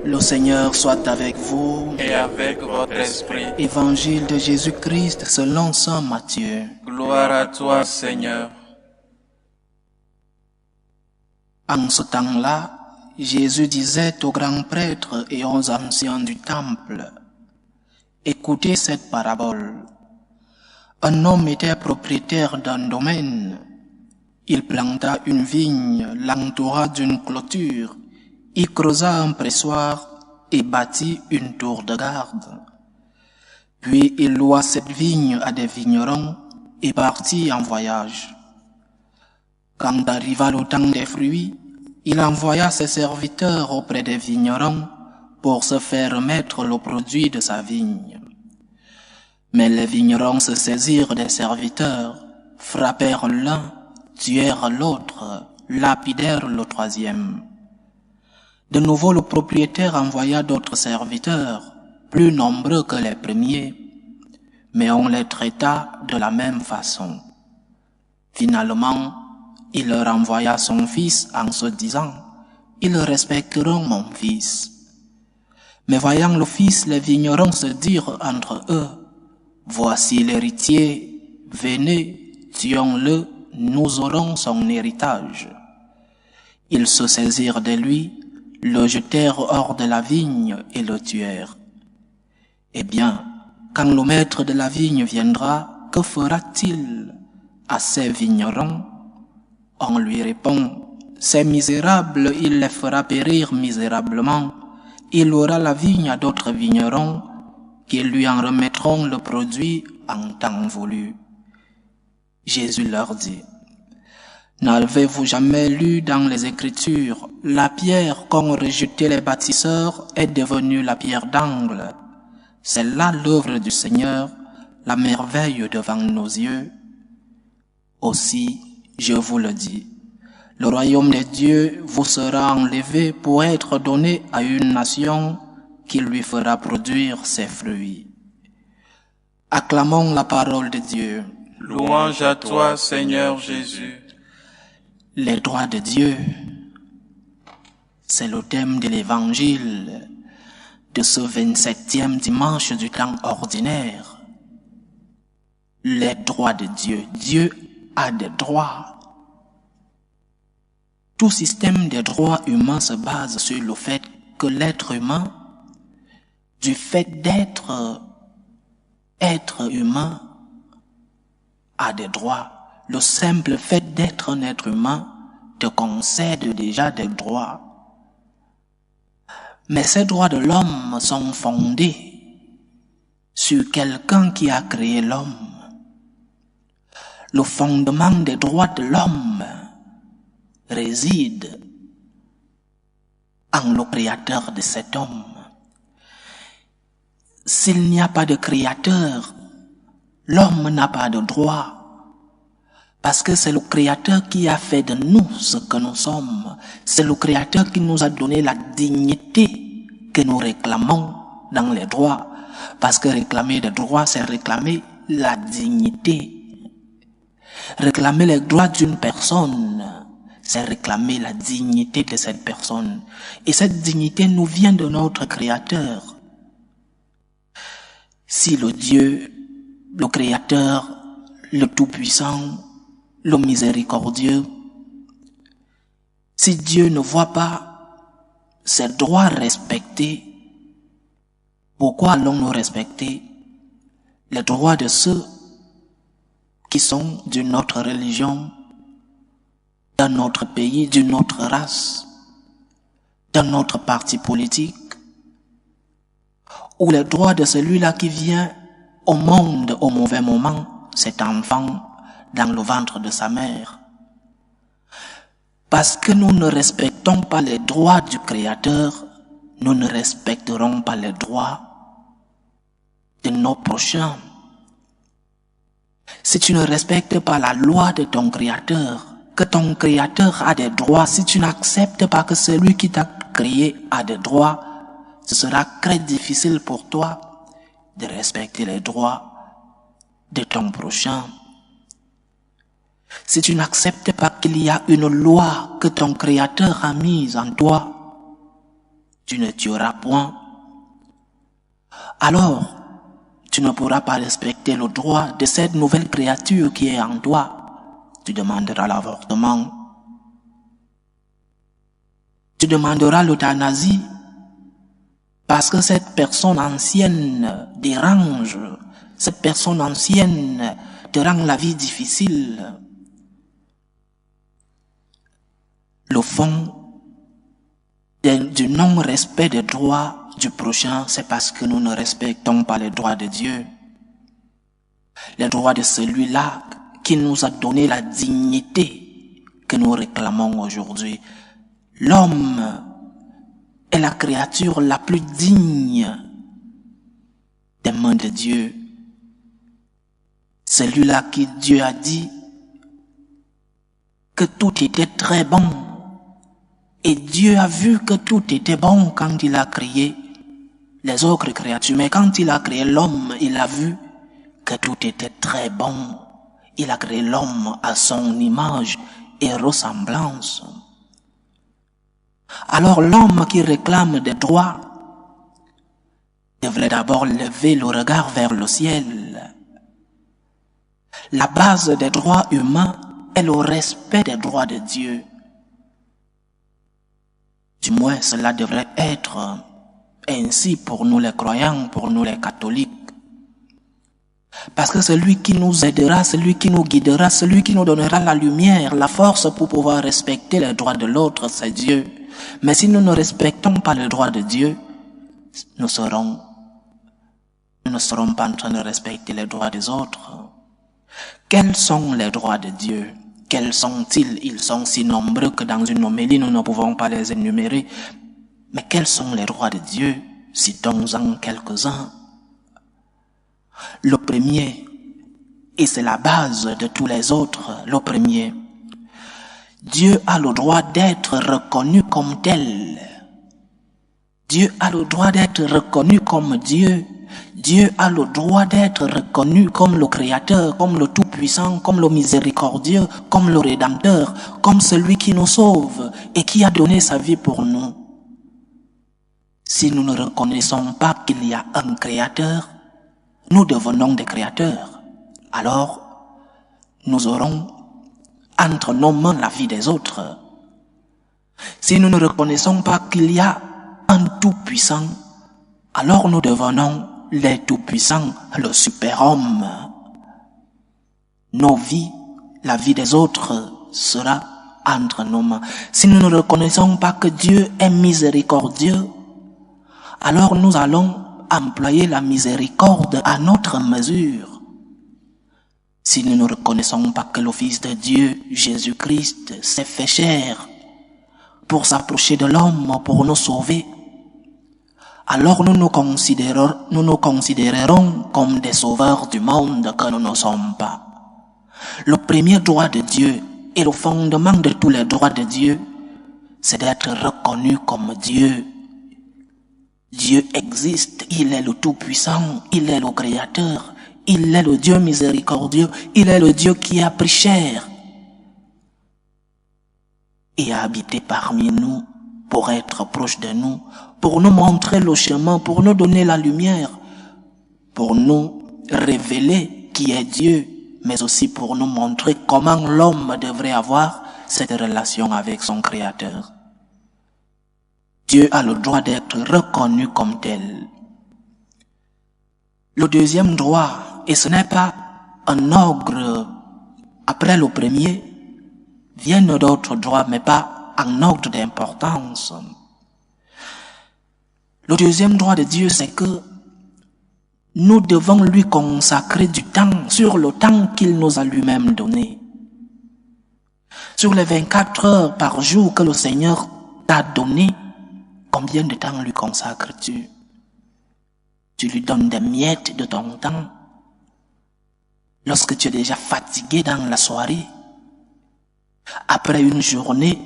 Le Seigneur soit avec vous. Et avec votre esprit. Évangile de Jésus-Christ selon saint Matthieu. Gloire à toi, Seigneur. En ce temps-là, Jésus disait aux grands prêtres et aux anciens du temple: écoutez cette parabole. Un homme était propriétaire d'un domaine. Il planta une vigne, l'entoura d'une clôture, y creusa un pressoir et bâtit une tour de garde. Puis il loua cette vigne à des vignerons et partit en voyage. Quand arriva le temps des fruits, il envoya ses serviteurs auprès des vignerons pour se faire remettre le produit de sa vigne. Mais les vignerons se saisirent des serviteurs, frappèrent l'un, tuèrent l'autre, lapidèrent le troisième. De nouveau, le propriétaire envoya d'autres serviteurs, plus nombreux que les premiers, mais on les traita de la même façon. Finalement, il leur envoya son fils en se disant: ils respecteront mon fils. Mais voyant le fils, les vignerons se dirent entre eux: voici l'héritier, venez, tuons-le, nous aurons son héritage. Ils se saisirent de lui, le jetèrent hors de la vigne et le tuèrent. Eh bien, quand le maître de la vigne viendra, que fera-t-il à ces vignerons? On lui répond: ces misérables, il les fera périr misérablement. Il aura la vigne à d'autres vignerons qui lui en remettront le produit en temps voulu. Jésus leur dit: n'avez-vous jamais lu dans les Écritures, la pierre qu'ont rejetée les bâtisseurs est devenue la pierre d'angle? C'est là l'œuvre du Seigneur, la merveille devant nos yeux. Aussi, je vous le dis, le royaume des dieux vous sera enlevé pour être donné à une nation qui lui fera produire ses fruits. Acclamons la parole de Dieu. Louange à toi, Seigneur Jésus. Les droits de Dieu, c'est le thème de l'évangile de ce 27e dimanche du temps ordinaire. Les droits de Dieu. Dieu a des droits. Tout système des droits humains se base sur le fait que l'être humain, du fait d'être être humain, a des droits. Le simple fait d'être un être humain te concède déjà des droits. Mais ces droits de l'homme sont fondés sur quelqu'un qui a créé l'homme. Le fondement des droits de l'homme réside en le créateur de cet homme. S'il n'y a pas de créateur, l'homme n'a pas de droit. Parce que c'est le Créateur qui a fait de nous ce que nous sommes. C'est le Créateur qui nous a donné la dignité que nous réclamons dans les droits. Parce que réclamer des droits, c'est réclamer la dignité. Réclamer les droits d'une personne, c'est réclamer la dignité de cette personne. Et cette dignité nous vient de notre Créateur. Si le Dieu, le Créateur, le Tout-Puissant, le miséricordieux, si Dieu ne voit pas ses droits respectés, pourquoi allons-nous respecter les droits de ceux qui sont d'une autre religion, d'un autre pays, d'une autre race, d'un autre parti politique, ou les droits de celui-là qui vient au monde au mauvais moment, cet enfant dans le ventre de sa mère? Parce que nous ne respectons pas les droits du Créateur, nous ne respecterons pas les droits de nos prochains. Si tu ne respectes pas la loi de ton Créateur, que ton Créateur a des droits, si tu n'acceptes pas que celui qui t'a créé a des droits, ce sera très difficile pour toi de respecter les droits de ton prochain. Si tu n'acceptes pas qu'il y a une loi que ton Créateur a mise en toi, tu ne tueras point, alors tu ne pourras pas respecter le droit de cette nouvelle créature qui est en toi. Tu demanderas l'avortement. Tu demanderas l'euthanasie parce que cette personne ancienne dérange, cette personne ancienne te rend la vie difficile. Le fond du non-respect des droits du prochain, c'est parce que nous ne respectons pas les droits de Dieu. Les droits de celui-là qui nous a donné la dignité que nous réclamons aujourd'hui. L'homme est la créature la plus digne des mains de Dieu. Celui-là qui Dieu a dit que tout était très bon. Et Dieu a vu que tout était bon quand il a créé les autres créatures. Mais quand il a créé l'homme, il a vu que tout était très bon. Il a créé l'homme à son image et ressemblance. Alors l'homme qui réclame des droits devrait d'abord lever le regard vers le ciel. La base des droits humains est le respect des droits de Dieu. Du moins, cela devrait être ainsi pour nous les croyants, pour nous les catholiques. Parce que celui qui nous aidera, celui qui nous guidera, celui qui nous donnera la lumière, la force pour pouvoir respecter les droits de l'autre, c'est Dieu. Mais si nous ne respectons pas les droits de Dieu, nous ne serons pas en train de respecter les droits des autres. Quels sont les droits de Dieu? Quels sont-ils? Ils sont si nombreux que dans une homélie, nous ne pouvons pas les énumérer. Mais quels sont les droits de Dieu? Citons-en quelques-uns. Le premier, et c'est la base de tous les autres, le premier, Dieu a le droit d'être reconnu comme tel. Dieu a le droit d'être reconnu comme Dieu. Dieu a le droit d'être reconnu comme le Créateur, comme le Tout-Puissant, comme le Miséricordieux, comme le Rédempteur, comme celui qui nous sauve et qui a donné sa vie pour nous. Si nous ne reconnaissons pas qu'il y a un Créateur, nous devenons des créateurs. Alors, nous aurons entre nos mains la vie des autres. Si nous ne reconnaissons pas qu'il y a un Tout-Puissant, alors nous devenons les Tout-Puissants, le super-homme. Nos vies, la vie des autres sera entre nos mains. Si nous ne reconnaissons pas que Dieu est miséricordieux, alors nous allons employer la miséricorde à notre mesure. Si nous ne reconnaissons pas que le Fils de Dieu, Jésus-Christ, s'est fait chair pour s'approcher de l'homme, pour nous sauver, alors nous nous considérerons comme des sauveurs du monde que nous ne sommes pas. Le premier droit de Dieu et le fondement de tous les droits de Dieu, c'est d'être reconnu comme Dieu. Dieu existe, il est le Tout-Puissant, il est le Créateur, il est le Dieu miséricordieux, il est le Dieu qui a pris chair et a habité parmi nous pour être proche de nous, pour nous montrer le chemin, pour nous donner la lumière, pour nous révéler qui est Dieu, mais aussi pour nous montrer comment l'homme devrait avoir cette relation avec son Créateur. Dieu a le droit d'être reconnu comme tel. Le deuxième droit, et ce n'est pas un ordre après le premier, viennent d'autres droits, mais pas en ordre d'importance. Le deuxième droit de Dieu, c'est que nous devons lui consacrer du temps sur le temps qu'il nous a lui-même donné. Sur les 24 heures par jour que le Seigneur t'a donné, combien de temps lui consacres-tu? Tu lui donnes des miettes de ton temps. Lorsque tu es déjà fatigué dans la soirée, après une journée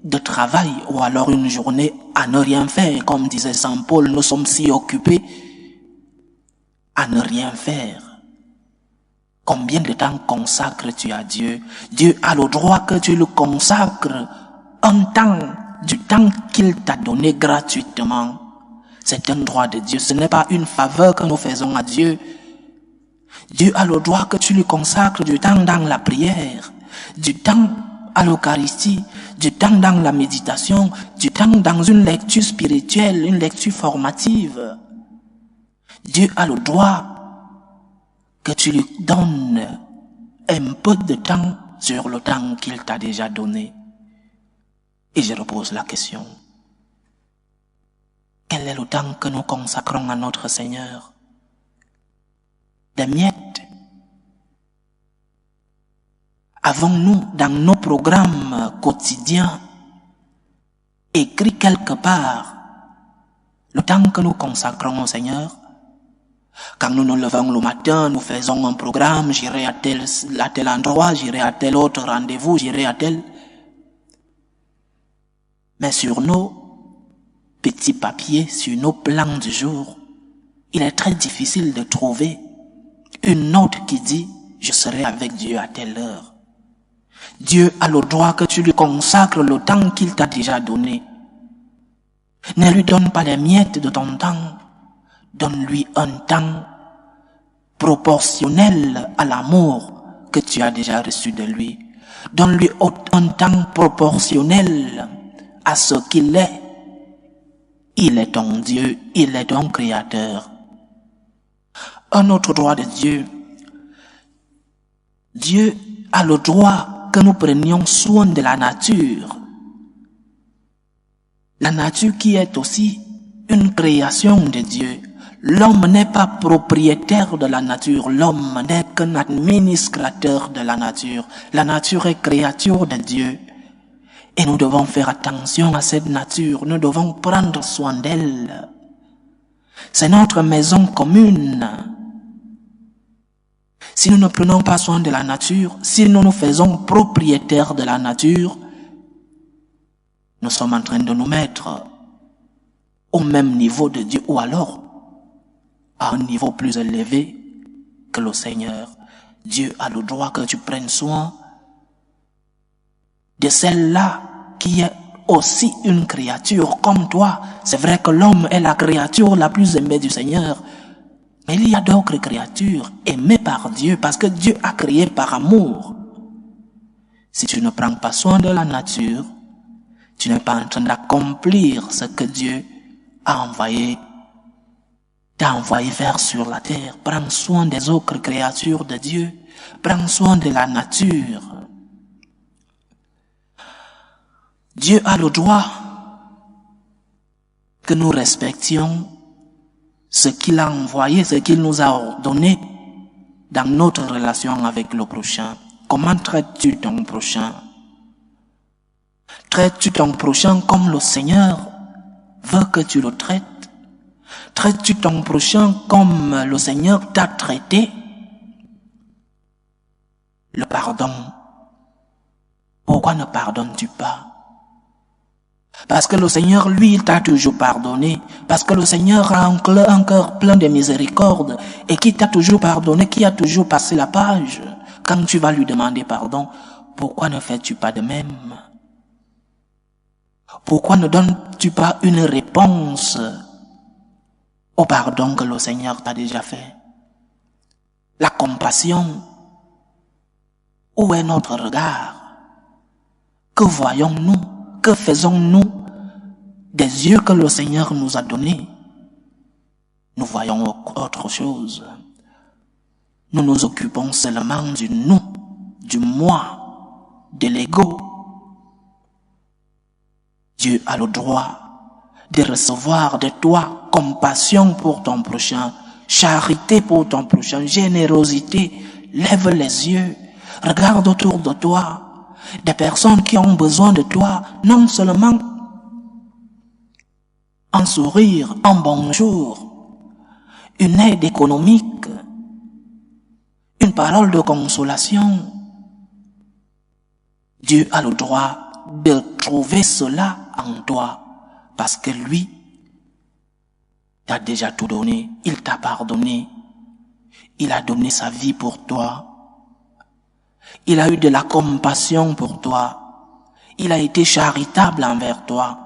de travail ou alors une journée à ne rien faire, comme disait Saint Paul, nous sommes si occupés à ne rien faire. Combien de temps consacres-tu à Dieu? Dieu a le droit que tu le consacres un temps du temps qu'il t'a donné gratuitement. C'est un droit de Dieu, ce n'est pas une faveur que nous faisons à Dieu. Dieu a le droit que tu lui consacres du temps dans la prière, du temps à l'Eucharistie, du temps dans la méditation, du temps dans une lecture spirituelle, une lecture formative. Dieu a le droit que tu lui donnes un peu de temps sur le temps qu'il t'a déjà donné. Et je repose la question. Quel est le temps que nous consacrons à notre Seigneur? Des miettes? Avons-nous dans nos programmes quotidiens écrit quelque part le temps que nous consacrons au Seigneur? Quand nous nous levons le matin, nous faisons un programme, j'irai à tel endroit, j'irai à tel autre rendez-vous, j'irai à tel. Mais sur nos petits papiers, sur nos plans du jour, il est très difficile de trouver une note qui dit « Je serai avec Dieu à telle heure ». Dieu a le droit que tu lui consacres le temps qu'il t'a déjà donné. Ne lui donne pas les miettes de ton temps. Donne-lui un temps proportionnel à l'amour que tu as déjà reçu de lui. Donne-lui un temps proportionnel à ce qu'il est. Il est ton Dieu, il est ton Créateur. Un autre droit de Dieu. Dieu a le droit que nous prenions soin de la nature. La nature qui est aussi une création de Dieu. L'homme n'est pas propriétaire de la nature, l'homme n'est qu'un administrateur de la nature. La nature est créature de Dieu. Et nous devons faire attention à cette nature, nous devons prendre soin d'elle. C'est notre maison commune. Si nous ne prenons pas soin de la nature, si nous nous faisons propriétaires de la nature, nous sommes en train de nous mettre au même niveau de Dieu, ou alors à un niveau plus élevé que le Seigneur. Dieu a le droit que tu prennes soin de celle-là qui est aussi une créature comme toi. C'est vrai que l'homme est la créature la plus aimée du Seigneur, mais il y a d'autres créatures aimées par Dieu parce que Dieu a créé par amour. Si tu ne prends pas soin de la nature, tu n'es pas en train d'accomplir ce que Dieu a t'a envoyé faire sur la terre. Prends soin des autres créatures de Dieu. Prends soin de la nature. Dieu a le droit que nous respections ce qu'il a envoyé, ce qu'il nous a ordonné dans notre relation avec le prochain. Comment traites-tu ton prochain? Traites-tu ton prochain comme le Seigneur veut que tu le traites? Traites-tu ton prochain comme le Seigneur t'a traité? Le pardon. Pourquoi ne pardonnes-tu pas? Parce que le Seigneur, lui, il t'a toujours pardonné. Parce que le Seigneur a un cœur plein de miséricorde et qui t'a toujours pardonné, qui a toujours passé la page. Quand tu vas lui demander pardon, pourquoi ne fais-tu pas de même? Pourquoi ne donnes-tu pas une réponse au pardon que le Seigneur t'a déjà fait? La compassion. Où est notre regard? Que voyons-nous? Que faisons-nous des yeux que le Seigneur nous a donnés? Nous voyons autre chose. Nous nous occupons seulement du nous, du moi, de l'ego. Dieu a le droit de recevoir de toi compassion pour ton prochain, charité pour ton prochain, générosité. Lève les yeux, regarde autour de toi. Des personnes qui ont besoin de toi, non seulement un sourire, un bonjour, une aide économique, une parole de consolation. Dieu a le droit de trouver cela en toi, parce que lui t'a déjà tout donné, il t'a pardonné, il a donné sa vie pour toi. Il a eu de la compassion pour toi. Il a été charitable envers toi.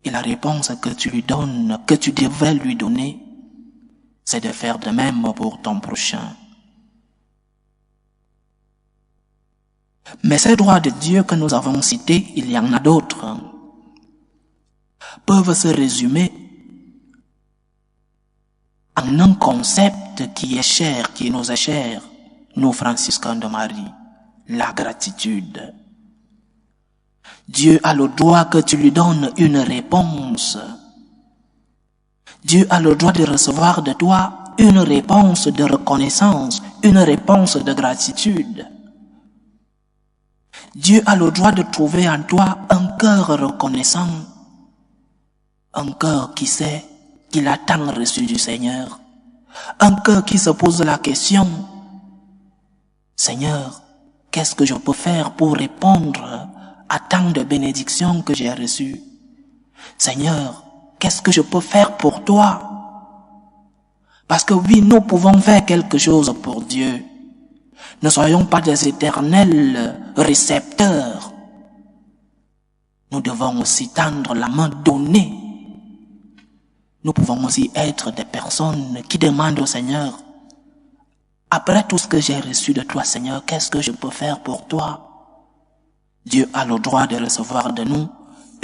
Et la réponse que tu lui donnes, que tu devrais lui donner, c'est de faire de même pour ton prochain. Mais ces droits de Dieu que nous avons cités, il y en a d'autres, peuvent se résumer en un concept qui est cher, qui nous est cher, nous franciscains de Marie, la gratitude. Dieu a le droit que tu lui donnes une réponse. Dieu a le droit de recevoir de toi une réponse de reconnaissance, une réponse de gratitude. Dieu a le droit de trouver en toi un cœur reconnaissant, un cœur qui sait qu'il a tant reçu du Seigneur, un cœur qui se pose la question, Seigneur, qu'est-ce que je peux faire pour répondre à tant de bénédictions que j'ai reçues? Seigneur, qu'est-ce que je peux faire pour toi? Parce que oui, nous pouvons faire quelque chose pour Dieu. Ne soyons pas des éternels récepteurs. Nous devons aussi tendre la main donnée. Nous pouvons aussi être des personnes qui demandent au Seigneur, après tout ce que j'ai reçu de toi, Seigneur, qu'est-ce que je peux faire pour toi? Dieu a le droit de recevoir de nous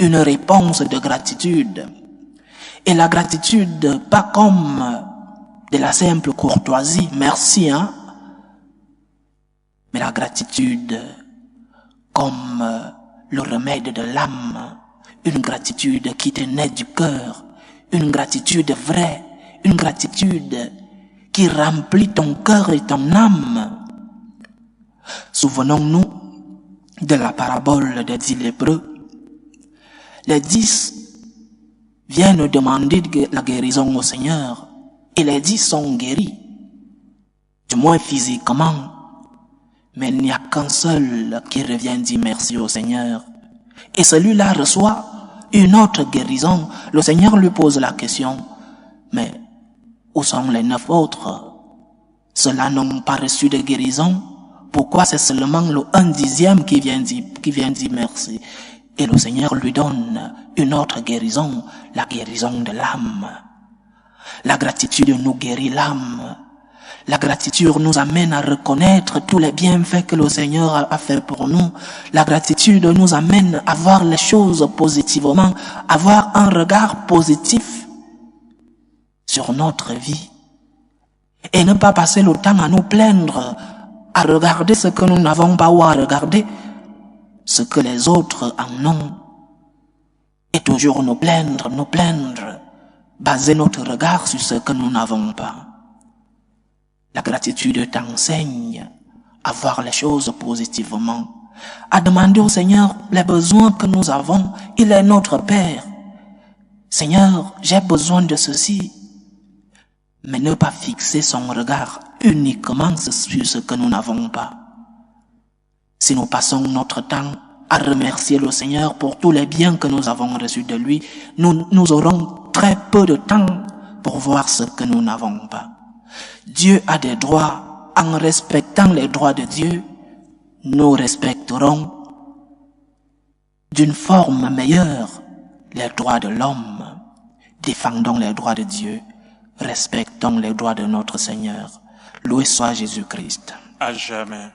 une réponse de gratitude. Et la gratitude, pas comme de la simple courtoisie, merci, mais la gratitude comme le remède de l'âme, une gratitude qui te naît du cœur, une gratitude vraie, une gratitude qui remplit ton cœur et ton âme. Souvenons-nous de la parabole des 10 lépreux. Les 10 viennent demander la guérison au Seigneur et les 10 sont guéris, du moins physiquement. Mais il n'y a qu'un seul qui revient dire merci au Seigneur. Et celui-là reçoit une autre guérison. Le Seigneur lui pose la question, mais où sont les 9 autres? Ceux-là n'ont pas reçu de guérison. Pourquoi c'est seulement le 1/10 qui vient dire merci? Et le Seigneur lui donne une autre guérison, la guérison de l'âme. La gratitude nous guérit l'âme. La gratitude nous amène à reconnaître tous les bienfaits que le Seigneur a fait pour nous. La gratitude nous amène à voir les choses positivement, à avoir un regard positif sur notre vie. Et ne pas passer le temps à nous plaindre, à regarder ce que nous n'avons pas ou à regarder ce que les autres en ont. Et toujours nous plaindre, baser notre regard sur ce que nous n'avons pas. La gratitude t'enseigne à voir les choses positivement, à demander au Seigneur les besoins que nous avons. Il est notre Père. Seigneur, j'ai besoin de ceci. Mais ne pas fixer son regard uniquement sur ce que nous n'avons pas. Si nous passons notre temps à remercier le Seigneur pour tous les biens que nous avons reçus de lui, nous aurons très peu de temps pour voir ce que nous n'avons pas. Dieu a des droits. En respectant les droits de Dieu, nous respecterons d'une forme meilleure les droits de l'homme. Défendons les droits de Dieu. Respectons les droits de notre Seigneur. Loué soit Jésus-Christ. À jamais.